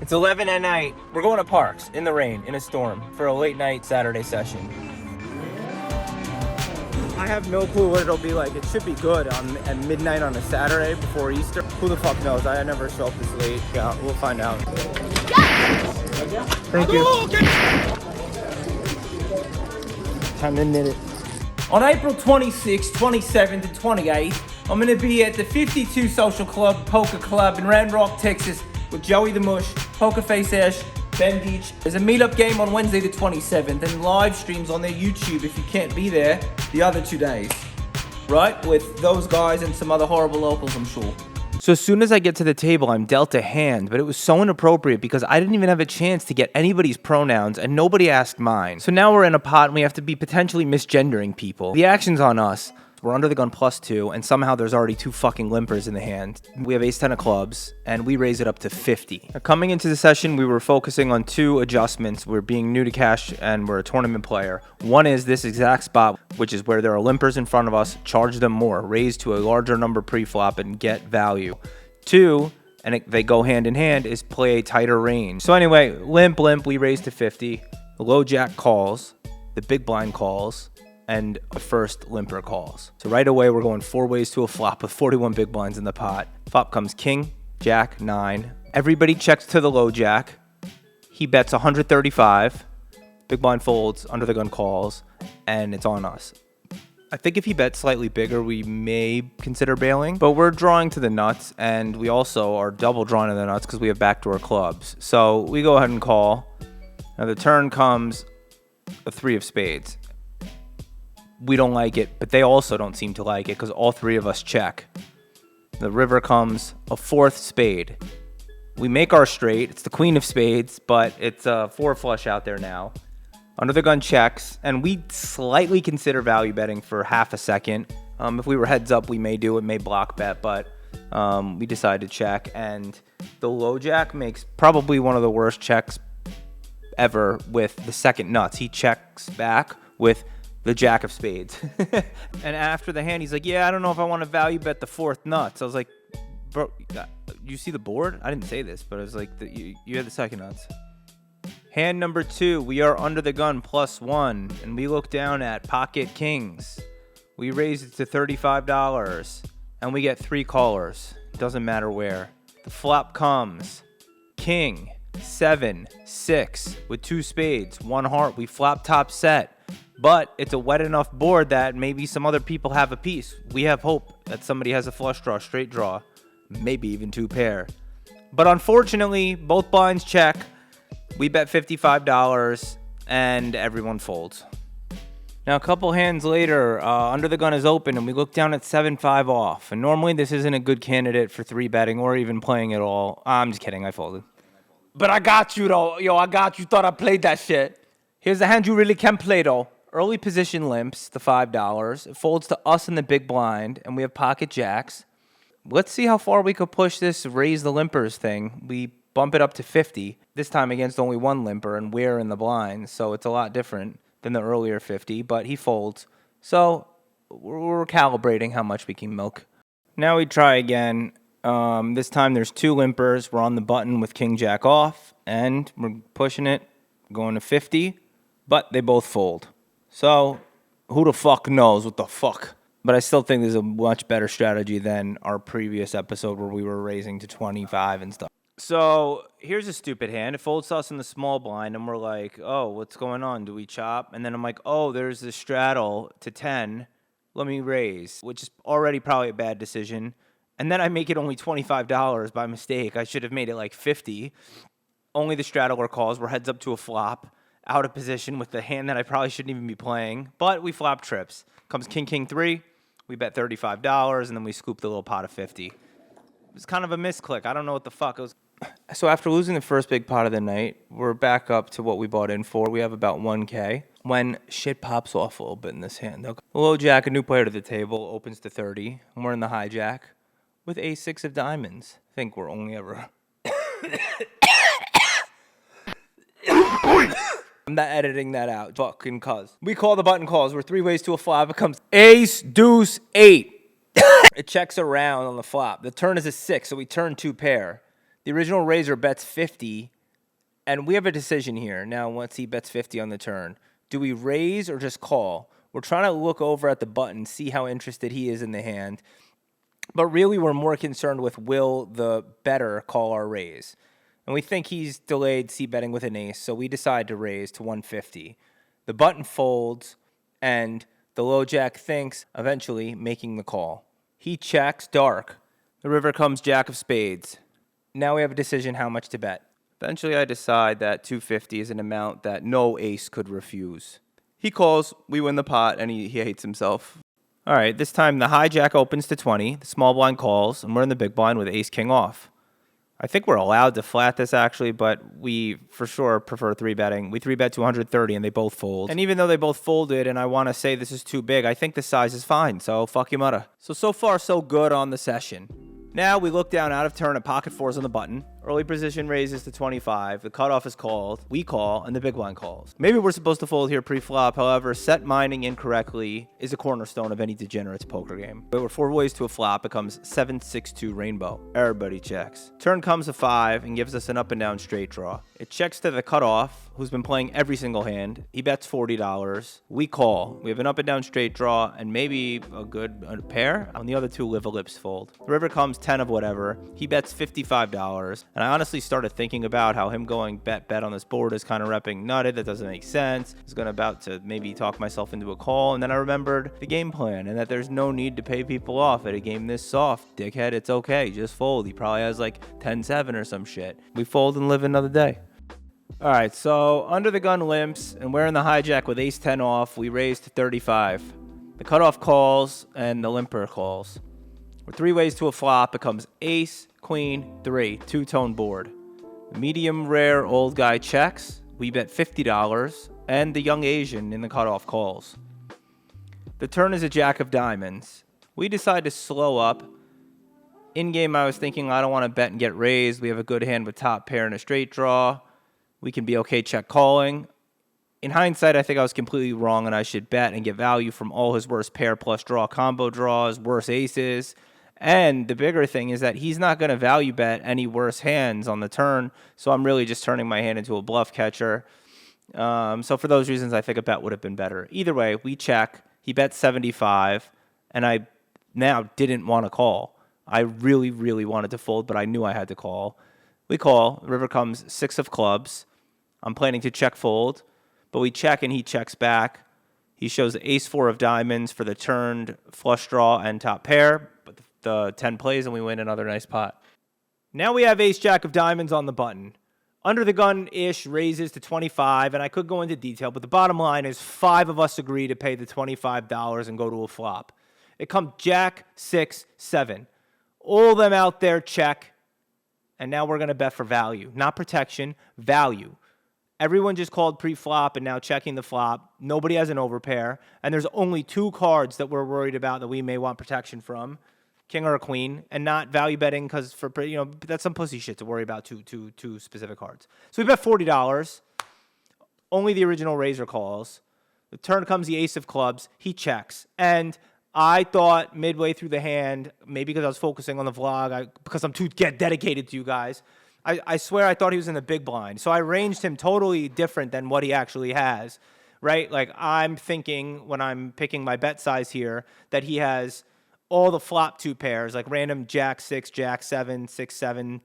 It's 11 at night. We're going to Parx in the rain, in a storm, for a late night Saturday session. I have no clue what it'll be like. It should be good at midnight on a Saturday before Easter. Who the fuck knows? I never show up this late. Yeah, we'll find out. Thank you. Time to knit it. On April 26th, 27th, and 28th, I'm going to be at the 52 Social Club Poker Club in Round Rock, Texas, with Joey the Mush, Poker Face Ash, Ben Deach. There's a meetup game on Wednesday the 27th and live streams on their YouTube if you can't be there the other 2 days. Right? With those guys and some other horrible locals, I'm sure. So as soon as I get to the table, I'm dealt a hand, but it was so inappropriate because I didn't even have a chance to get anybody's pronouns and nobody asked mine. So now we're in a pot and we have to be potentially misgendering people. The action's on us. We're under the gun +2, and somehow there's already 2 fucking limpers in the hand. We have ace-10 of clubs, and we raise it up to 50. Now, coming into the session, we were focusing on 2 adjustments. We're being new to cash, and we're a tournament player. One is this exact spot, which is where there are limpers in front of us, charge them more, raise to a larger number pre-flop, and get value. 2, and they go hand in hand, is play a tighter range. So anyway, limp, we raise to 50. The low jack calls, the big blind calls, and a first limper calls. So right away, we're going 4 ways to a flop with 41 big blinds in the pot. Flop comes king, jack, 9. Everybody checks to the low jack. He bets 135. Big blind folds, under the gun calls, and it's on us. I think if he bets slightly bigger, we may consider bailing, but we're drawing to the nuts, and we also are double drawing to the nuts because we have backdoor clubs. So we go ahead and call. Now the turn comes a 3 of spades. We don't like it, but they also don't seem to like it because all 3 of us check. The river comes a 4th spade. We make our straight. It's the queen of spades, but it's a 4 flush out there now. Under the gun checks, and we slightly consider value betting for half a second. If we were heads up, we may do it, may block bet, but we decided to check. And the low jack makes probably one of the worst checks ever with the second nuts. He checks back with the jack of spades. And after the hand, he's like, yeah, I don't know if I want to value bet the 4th nuts. I was like, bro, you see the board? I didn't say this, but I was like, you had the second nuts. Hand number 2, we are under the gun +1, and we look down at pocket kings. We raise it to $35, and we get 3 callers. Doesn't matter where. The flop comes king, 7, 6, with 2 spades, 1 heart. We flop top set. But it's a wet enough board that maybe some other people have a piece. We have hope that somebody has a flush draw, straight draw, maybe even 2 pair. But unfortunately, both blinds check. We bet $55, and everyone folds. Now, a couple hands later, under the gun is open, and we look down at 7-5 off. And normally, this isn't a good candidate for 3 betting or even playing at all. I'm just kidding, I folded. But I got you, though. Yo, I got you. Thought I played that shit. Here's the hand you really can play, though. Early position limps, the $5. It folds to us in the big blind, and we have pocket jacks. Let's see how far we could push this raise the limpers thing. We bump it up to 50, this time against only 1 limper, and we're in the blind, so it's a lot different than the earlier 50, but he folds. So we're calibrating how much we can milk. Now we try again. This time there's 2 limpers. We're on the button with king jack off, and we're pushing it, going to 50, but they both fold. So, who the fuck knows what the fuck? But I still think there's a much better strategy than our previous episode where we were raising to 25 and stuff. So, here's a stupid hand. It folds to us in the small blind, and we're like, oh, what's going on? Do we chop? And then I'm like, oh, there's the straddle to 10. Let me raise, which is already probably a bad decision. And then I make it only $25 by mistake. I should have made it like 50. Only the straddler calls. We're heads up to a flop. Out of position with the hand that I probably shouldn't even be playing. But we flop trips. Comes king, king, 3. We bet $35, and then we scoop the little pot of 50. It was kind of a misclick. I don't know what the fuck it was. So after losing the first big pot of the night, we're back up to what we bought in for. We have about 1K. When shit pops off a little bit in this hand. Okay. Low jack, a new player to the table, opens to 30. And we're in the hijack with a6 of diamonds. I think we're only ever... I'm not editing that out. Fucking cuz. We call the button calls. We're 3 ways to a flop. It comes ace, deuce, 8. It checks around on the flop. The turn is a 6, so we turn 2 pair. The original raiser bets 50, and we have a decision here. Now, once he bets 50 on the turn, do we raise or just call? We're trying to look over at the button, see how interested he is in the hand. But really, we're more concerned with will the bettor call our raise. And we think he's delayed c-betting with an ace, so we decide to raise to 150. The button folds, and the low jack thinks, eventually making the call. He checks dark. The river comes jack of spades. Now we have a decision how much to bet. Eventually, I decide that 250 is an amount that no ace could refuse. He calls, we win the pot, and he hates himself. All right, this time the hijack opens to 20, the small blind calls, and we're in the big blind with ace-king off. I think we're allowed to flat this, actually, but we for sure prefer 3-betting. We 3-bet to 130, and they both fold. And even though they both folded, and I want to say this is too big, I think the size is fine, so fuck you, mudda. So far, so good on the session. Now we look down out of turn at pocket fours on the button. Early position raises to 25. The cutoff is called. We call, and the big blind calls. Maybe we're supposed to fold here pre-flop. However, set mining incorrectly is a cornerstone of any degenerate's poker game. There were 4 ways to a flop. Becomes 7-6-2 rainbow. Everybody checks. Turn comes a 5 and gives us an up and down straight draw. It checks to the cutoff, who's been playing every single hand. He bets $40. We call. We have an up and down straight draw and maybe a pair. On the other 2, live ellipse fold. The river comes 10 of whatever. He bets $55. And I honestly started thinking about how him going bet on this board is kind of repping nutted. That doesn't make sense. I was going about to maybe talk myself into a call. And then I remembered the game plan and that there's no need to pay people off at a game this soft. Dickhead, it's okay. Just fold. He probably has like 10-7 or some shit. We fold and live another day. All right, so under the gun limps, and we're in the hijack with ace-10 off. We raise to 35. The cutoff calls, and the limper calls. We're 3 ways to a flop. Becomes ace, queen, 3, 2-tone board. The medium rare old guy checks. We bet $50, and the young Asian in the cutoff calls. The turn is a jack of diamonds. We decide to slow up. In game, I was thinking I don't want to bet and get raised. We have a good hand with top pair and a straight draw. We can be okay check calling. In hindsight, I think I was completely wrong and I should bet and get value from all his worst pair plus draw combo draws, worse aces. And the bigger thing is that he's not going to value bet any worse hands on the turn, so I'm really just turning my hand into a bluff catcher. So for those reasons, I think a bet would have been better. Either way, we check. He bet 75, and I now didn't want to call. I really, really wanted to fold, but I knew I had to call. We call. River comes 6 of clubs. I'm planning to check fold, but we check and he checks back. He shows ace-4 of diamonds for the turned flush draw and top pair, but the 10 plays and we win another nice pot. Now we have ace-jack of diamonds on the button. Under the gun-ish raises to 25, and I could go into detail, but the bottom line is 5 of us agree to pay the $25 and go to a flop. It comes jack, 6, 7. All of them out there check, and now we're going to bet for value. Not protection, value. Everyone just called pre-flop and now checking the flop. Nobody has an overpair, and there's only 2 cards that we're worried about that we may want protection from. King or a queen, and not value betting because for that's some pussy shit to worry about two specific cards. So we bet $40. Only the original raiser calls. The turn comes the ace of clubs. He checks, and I thought midway through the hand, maybe because I was focusing on the vlog, because I'm too dedicated to you guys. I swear I thought he was in the big blind. So I ranged him totally different than what he actually has, right? Like I'm thinking when I'm picking my bet size here that he has all the flop 2 pairs, like random jack 6, jack 7, 6, 7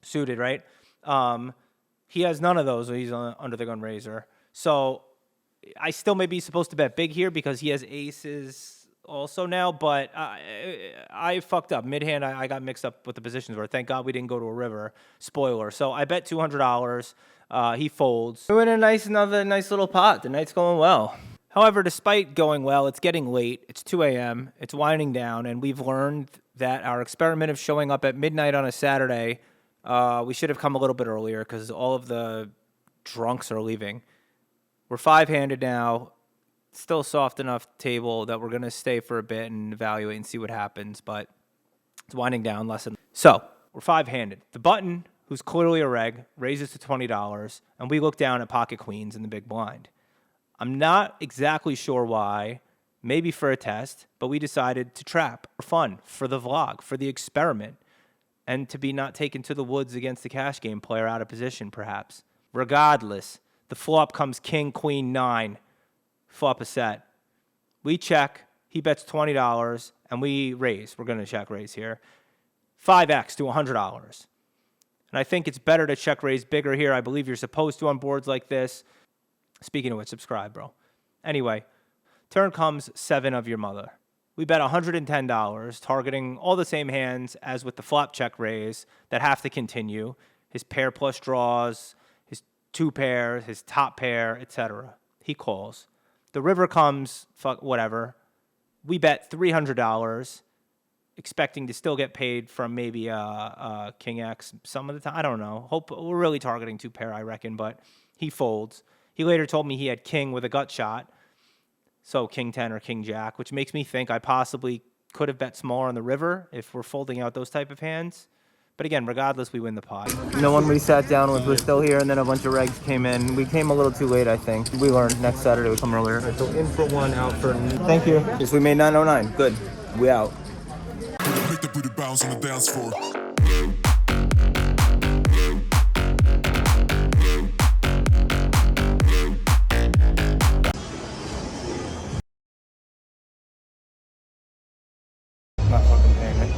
suited, right? He has none of those when he's under the gun raiser. So I still may be supposed to bet big here because he has aces also now, but I fucked up. Mid-hand, I got mixed up with the positions where thank God we didn't go to a river. Spoiler. So I bet $200. He folds. We win another nice little pot. The night's going well. However, despite going well, it's getting late. It's 2 a.m. It's winding down, and we've learned that our experiment of showing up at midnight on a Saturday, we should have come a little bit earlier because all of the drunks are leaving. We're 5-handed now. Still soft enough table that we're going to stay for a bit and evaluate and see what happens, but it's winding down less than. So we're 5-handed. The button, who's clearly a reg, raises to $20, and we look down at pocket queens in the big blind. I'm not exactly sure why, maybe for a test, but we decided to trap for fun, for the vlog, for the experiment. and to be not taken to the woods against the cash game player out of position, perhaps. Regardless, the flop comes king, queen, 9. Flop a set. We check. He bets $20, and we raise. We're going to check raise here. 5x to $100. And I think it's better to check raise bigger here. I believe you're supposed to on boards like this. Speaking of which, subscribe, bro. Anyway, turn comes 7 of your mother. We bet $110, targeting all the same hands as with the flop check raise that have to continue. His pair plus draws, his 2 pairs, his top pair, etc. He calls. The river comes, fuck, whatever. We bet $300, expecting to still get paid from maybe King X some of the time. I don't know. Hope we're really targeting 2 pair, I reckon, but he folds. He later told me he had king with a gut shot, so king 10 or king jack, which makes me think I possibly could have bet smaller on the river if we're folding out those type of hands. But again, regardless, we win the pot. No one we sat down with was still here, and then a bunch of regs came in. We came a little too late, I think. We learned next Saturday we come earlier. So in for 1, out for... Thank you. Yes, we made 909. Good. We out. Make the booty bounce on the dance floor. Not fucking paying me.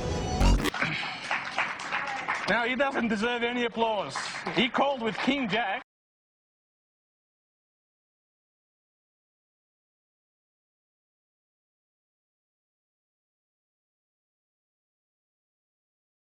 Now, he doesn't deserve any applause. He called with King Jack.